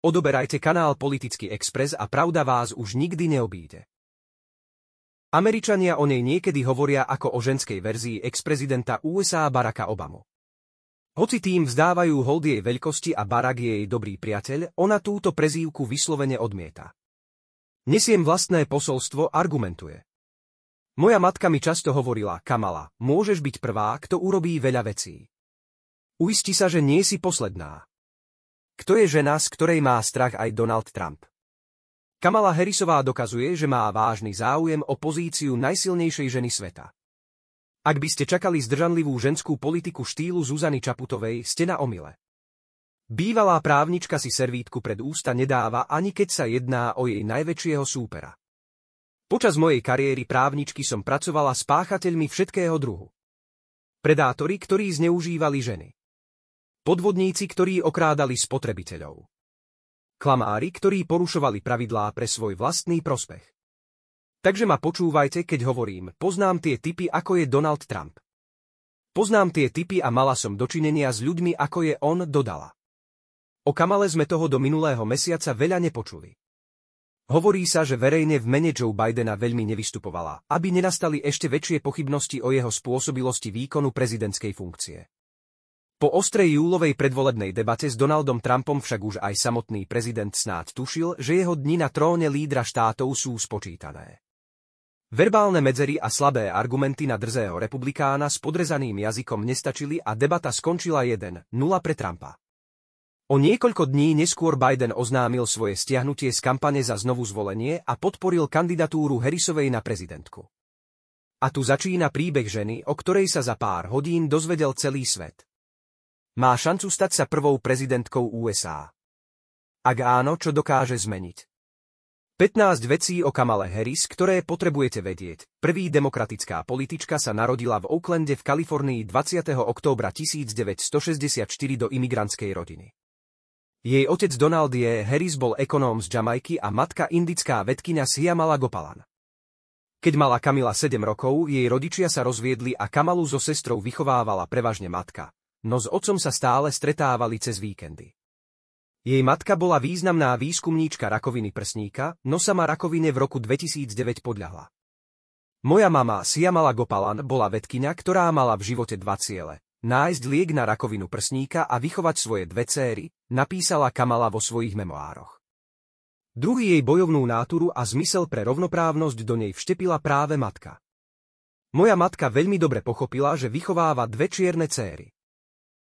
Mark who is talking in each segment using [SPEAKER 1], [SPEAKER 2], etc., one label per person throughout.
[SPEAKER 1] Odoberajte kanál Politický Express a pravda vás už nikdy neobíde. Američania o nej niekedy hovoria ako o ženskej verzii ex-prezidenta USA Baracka Obamu. Hoci tým vzdávajú hold jej veľkosti a Barack je jej dobrý priateľ, ona túto prezývku vyslovene odmieta. Nesiem vlastné posolstvo, argumentuje. Moja matka mi často hovorila, Kamala, môžeš byť prvá, kto urobí veľa vecí. Uisti sa, že nie si posledná. Kto je žena, z ktorej má strach aj Donald Trump? Kamala Harrisová dokazuje, že má vážny záujem o pozíciu najsilnejšej ženy sveta. Ak by ste čakali zdržanlivú ženskú politiku štýlu Zuzany Čaputovej, ste na omyle. Bývalá právnička si servítku pred ústa nedáva, ani keď sa jedná o jej najväčšieho súpera. Počas mojej kariéry právničky som pracovala s páchateľmi všetkého druhu. Predátori, ktorí zneužívali ženy. Podvodníci, ktorí okrádali spotrebiteľov. Klamári, ktorí porušovali pravidlá pre svoj vlastný prospech. Takže ma počúvajte, keď hovorím, poznám tie typy, ako je Donald Trump. Poznám tie typy a mala som dočinenia s ľuďmi, ako je on, dodala. O Kamale sme toho do minulého mesiaca veľa nepočuli. Hovorí sa, že verejne v mene Joe Bidena veľmi nevystupovala, aby nenastali ešte väčšie pochybnosti o jeho spôsobilosti výkonu prezidentskej funkcie. Po ostrej júlovej predvolebnej debate s Donaldom Trumpom však už aj samotný prezident snáď tušil, že jeho dni na tróne lídra štátov sú spočítané. Verbálne medzery a slabé argumenty na drzého republikána s podrezaným jazykom nestačili a debata skončila 1:0 pre Trumpa. O niekoľko dní neskôr Biden oznámil svoje stiahnutie z kampane za znovu zvolenie a podporil kandidatúru Harrisovej na prezidentku. A tu začína príbeh ženy, o ktorej sa za pár hodín dozvedel celý svet. Má šancu stať sa prvou prezidentkou USA. Ak áno, čo dokáže zmeniť? 15 vecí o Kamale Harris, ktoré potrebujete vedieť. Prvý demokratická politička sa narodila v Oaklande v Kalifornii 20. októbra 1964 do imigrantskej rodiny. Jej otec Donald J. Harris bol ekonóm z Jamajky a matka indická vedkyňa Syamala Gopalan. Keď mala Kamila 7 rokov, jej rodičia sa rozviedli a Kamalu so sestrou vychovávala prevažne matka. No s otcom sa stále stretávali cez víkendy. Jej matka bola významná výskumníčka rakoviny prsníka, no sama rakovine v roku 2009 podľahla. Moja mama Syamala Gopalan bola vedkyňa, ktorá mala v živote 2 ciele. Nájsť liek na rakovinu prsníka a vychovať svoje 2 céry, napísala Kamala vo svojich memoároch. Druhý jej bojovnú náturu a zmysel pre rovnoprávnosť do nej vštepila práve matka. Moja matka veľmi dobre pochopila, že vychováva 2 čierne céry.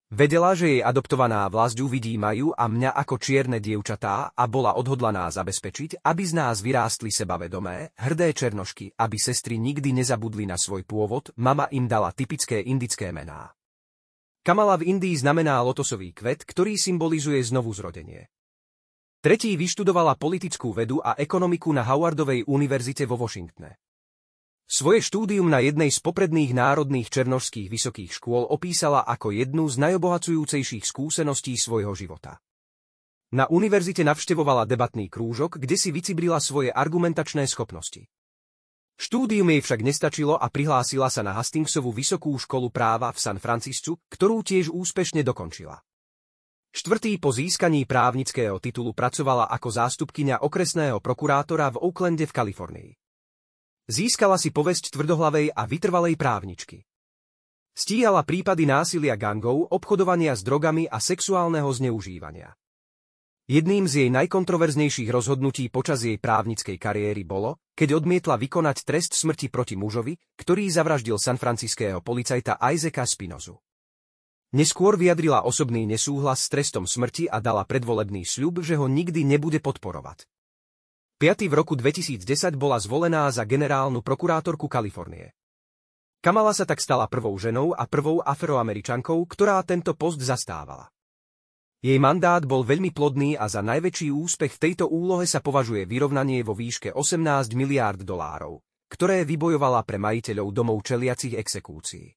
[SPEAKER 1] Vedela, že jej adoptovaná vlasť uvidí Maju a mňa ako čierne dievčatá a bola odhodlaná zabezpečiť, aby z nás vyrástli sebavedomé, hrdé černošky, aby sestry nikdy nezabudli na svoj pôvod, mama im dala typické indické mená. Kamala v Indii znamená lotosový kvet, ktorý symbolizuje znovuzrodenie. Tretí vyštudovala politickú vedu a ekonomiku na Howardovej univerzite vo Washingtone. Svoje štúdium na jednej z popredných národných černošských vysokých škôl opísala ako jednu z najobohacujúcejších skúseností svojho života. Na univerzite navštevovala debatný krúžok, kde si vycibrila svoje argumentačné schopnosti. Štúdium jej však nestačilo a prihlásila sa na Hastingsovú vysokú školu práva v San Franciscu, ktorú tiež úspešne dokončila. Štvrtý po získaní právnického titulu pracovala ako zástupkyňa okresného prokurátora v Oaklande v Kalifornii. Získala si povesť tvrdohlavej a vytrvalej právničky. Stíhala prípady násilia gangov, obchodovania s drogami a sexuálneho zneužívania. Jedným z jej najkontroverznejších rozhodnutí počas jej právnickej kariéry bolo, keď odmietla vykonať trest smrti proti mužovi, ktorý zavraždil sanfranciského policajta Isaaca Spinozu. Neskôr vyjadrila osobný nesúhlas s trestom smrti a dala predvolebný sľub, že ho nikdy nebude podporovať. 5. v roku 2010 bola zvolená za generálnu prokurátorku Kalifornie. Kamala sa tak stala prvou ženou a prvou afroameričankou, ktorá tento post zastávala. Jej mandát bol veľmi plodný a za najväčší úspech v tejto úlohe sa považuje vyrovnanie vo výške $18 miliárd, ktoré vybojovala pre majiteľov domov čeliacich exekúcií.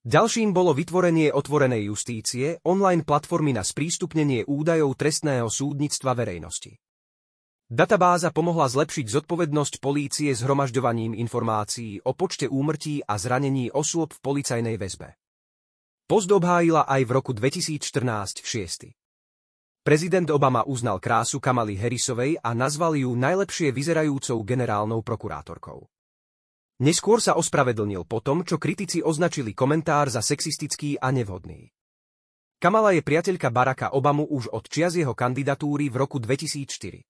[SPEAKER 1] Ďalším bolo vytvorenie otvorenej justície, online platformy na sprístupnenie údajov trestného súdnictva verejnosti. Databáza pomohla zlepšiť zodpovednosť polície zhromažďovaním informácií o počte úmrtí a zranení osôb v policajnej väzbe. Post obhájila aj v roku 2014 v 6. Prezident Obama uznal krásu Kamaly Harrisovej a nazval ju najlepšie vyzerajúcou generálnou prokurátorkou. Neskôr sa ospravedlnil po tom, čo kritici označili komentár za sexistický a nevhodný. Kamala je priateľka Baracka Obamu už od čias jeho kandidatúry v roku 2004.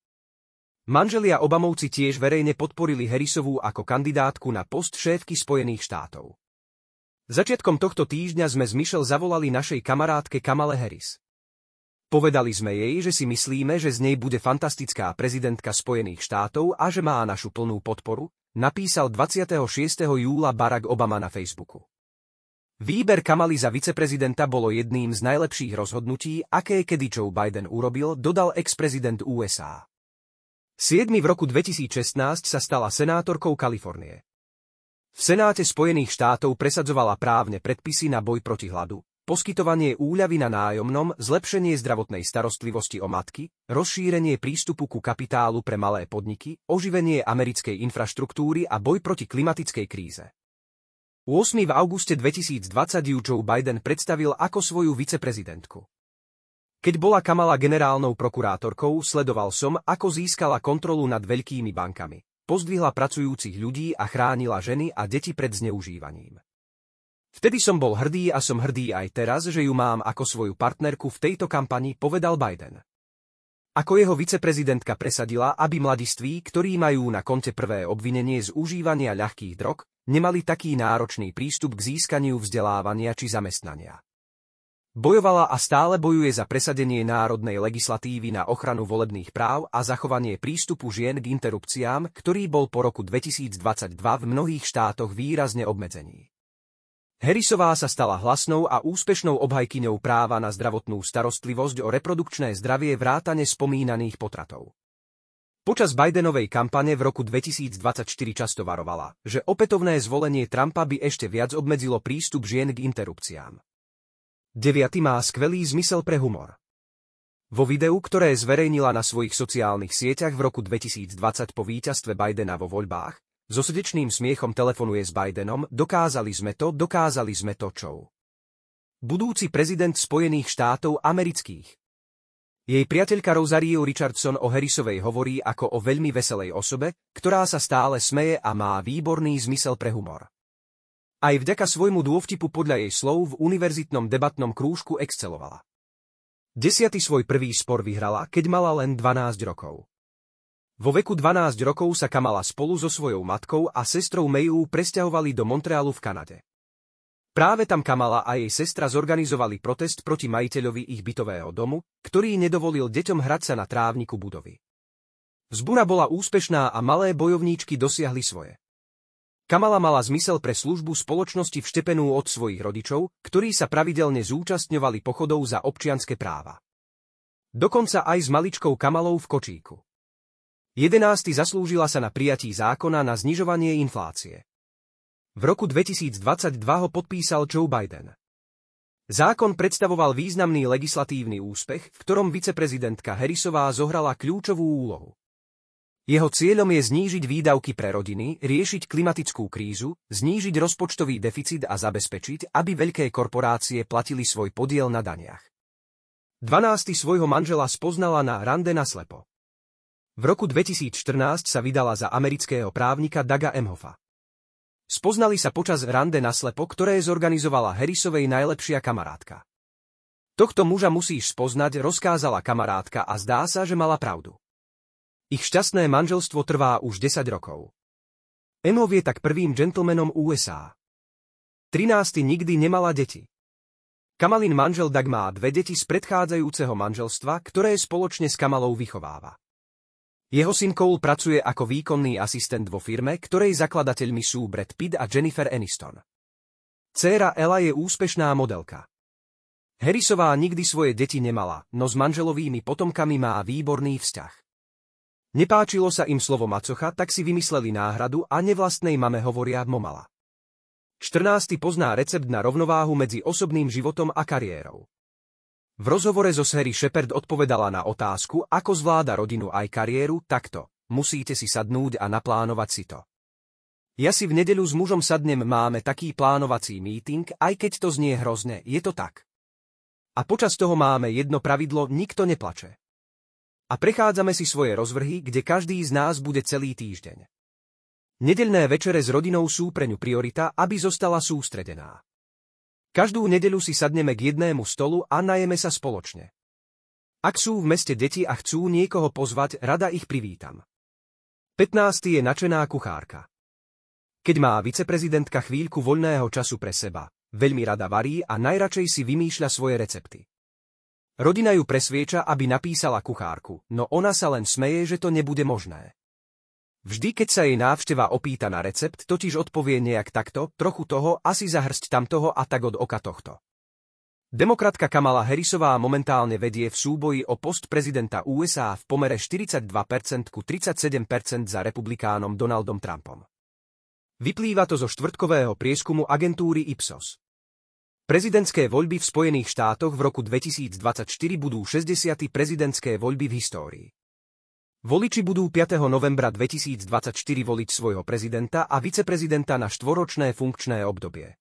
[SPEAKER 1] Manželia Obamovci tiež verejne podporili Harrisovú ako kandidátku na post šéfky Spojených štátov. Začiatkom tohto týždňa sme s Michelle zavolali našej kamarátke Kamale Harris. Povedali sme jej, že si myslíme, že z nej bude fantastická prezidentka Spojených štátov a že má našu plnú podporu, napísal 26. júla Barack Obama na Facebooku. Výber Kamaly za viceprezidenta bolo jedným z najlepších rozhodnutí, aké kedy Joe Biden urobil, dodal ex-prezident USA. 7. v roku 2016 sa stala senátorkou Kalifornie. V Senáte Spojených štátov presadzovala právne predpisy na boj proti hladu, poskytovanie úľavy na nájomnom, zlepšenie zdravotnej starostlivosti o matky, rozšírenie prístupu ku kapitálu pre malé podniky, oživenie americkej infraštruktúry a boj proti klimatickej kríze. 8. v auguste 2020 ju Joe Biden predstavil ako svoju viceprezidentku. Keď bola Kamala generálnou prokurátorkou, sledoval som, ako získala kontrolu nad veľkými bankami, pozdvihla pracujúcich ľudí a chránila ženy a deti pred zneužívaním. Vtedy som bol hrdý a som hrdý aj teraz, že ju mám ako svoju partnerku v tejto kampani, povedal Biden. Ako jeho viceprezidentka presadila, aby mladiství, ktorí majú na konte prvé obvinenie z užívania ľahkých drog, nemali taký náročný prístup k získaniu vzdelávania či zamestnania. Bojovala a stále bojuje za presadenie národnej legislatívy na ochranu volebných práv a zachovanie prístupu žien k interrupciám, ktorý bol po roku 2022 v mnohých štátoch výrazne obmedzený. Harrisová sa stala hlasnou a úspešnou obhajkyňou práva na zdravotnú starostlivosť o reprodukčné zdravie vrátane spomínaných potratov. Počas Bidenovej kampane v roku 2024 často varovala, že opätovné zvolenie Trumpa by ešte viac obmedzilo prístup žien k interrupciám. 9. má skvelý zmysel pre humor. Vo videu, ktoré zverejnila na svojich sociálnych sieťach v roku 2020 po víťazstve Bidena vo voľbách, so srdečným smiechom telefonuje s Bidenom, dokázali sme to, čo. Budúci prezident Spojených štátov amerických. Jej priateľka Rosario Richardson o Harrisovej hovorí ako o veľmi veselej osobe, ktorá sa stále smeje a má výborný zmysel pre humor. Aj vďaka svojmu dôvtipu podľa jej slov v univerzitnom debatnom krúžku excelovala. 10. svoj prvý spor vyhrala, keď mala len 12 rokov. Vo veku 12 rokov sa Kamala spolu so svojou matkou a sestrou Mayou presťahovali do Montrealu v Kanade. Práve tam Kamala a jej sestra zorganizovali protest proti majiteľovi ich bytového domu, ktorý nedovolil deťom hrať sa na trávniku budovy. Vzbura bola úspešná a malé bojovníčky dosiahli svoje. Kamala mala zmysel pre službu spoločnosti vštepenú od svojich rodičov, ktorí sa pravidelne zúčastňovali pochodov za občianske práva. Dokonca aj s maličkou Kamalou v kočíku. 11. zaslúžila sa na prijatí zákona na znižovanie inflácie. V roku 2022 ho podpísal Joe Biden. Zákon predstavoval významný legislatívny úspech, v ktorom viceprezidentka Harrisová zohrala kľúčovú úlohu. Jeho cieľom je znížiť výdavky pre rodiny, riešiť klimatickú krízu, znížiť rozpočtový deficit a zabezpečiť, aby veľké korporácie platili svoj podiel na daniach. 12. svojho manžela spoznala na rande naslepo. V roku 2014 sa vydala za amerického právnika Douga Emhoffa. Spoznali sa počas rande naslepo, ktoré zorganizovala Harrisovej najlepšia kamarátka. Tohto muža musíš spoznať, rozkázala kamarátka a zdá sa, že mala pravdu. Ich šťastné manželstvo trvá už 10 rokov. Emhoff je tak prvým džentlmenom USA. 13. nikdy nemala deti. Kamalin manžel Doug má 2 deti z predchádzajúceho manželstva, ktoré spoločne s Kamalou vychováva. Jeho syn Cole pracuje ako výkonný asistent vo firme, ktorej zakladateľmi sú Brad Pitt a Jennifer Aniston. Dcéra Ella je úspešná modelka. Harrisová nikdy svoje deti nemala, no s manželovými potomkami má výborný vzťah. Nepáčilo sa im slovo macocha, tak si vymysleli náhradu a nevlastnej mame hovoria momala. 14. pozná recept na rovnováhu medzi osobným životom a kariérou. V rozhovore so Sherry Shepherd odpovedala na otázku, ako zvláda rodinu aj kariéru, takto: musíte si sadnúť a naplánovať si to. Ja si v nedeľu s mužom sadnem, máme taký plánovací meeting, aj keď to znie hrozne, je to tak. A počas toho máme jedno pravidlo, nikto neplače. A prechádzame si svoje rozvrhy, kde každý z nás bude celý týždeň. Nedeľné večere s rodinou sú pre ňu priorita, aby zostala sústredená. Každú nedeľu si sadneme k jednému stolu a najeme sa spoločne. Ak sú v meste deti a chcú niekoho pozvať, rada ich privítam. 15. je nadšená kuchárka. Keď má viceprezidentka chvíľku voľného času pre seba, veľmi rada varí a najradšej si vymýšľa svoje recepty. Rodina ju presvieča, aby napísala kuchárku, no ona sa len smeje, že to nebude možné. Vždy, keď sa jej návšteva opýta na recept, totiž odpovie nejak takto, trochu toho, asi zahrsť tamtoho a tak od oka tohto. Demokratka Kamala Harrisová momentálne vedie v súboji o post prezidenta USA v pomere 42% ku 37% za republikánom Donaldom Trumpom. Vyplýva to zo štvrtkového prieskumu agentúry Ipsos. Prezidentské voľby v Spojených štátoch v roku 2024 budú 60. prezidentské voľby v histórii. Voliči budú 5. novembra 2024 voliť svojho prezidenta a viceprezidenta na 4-ročné funkčné obdobie.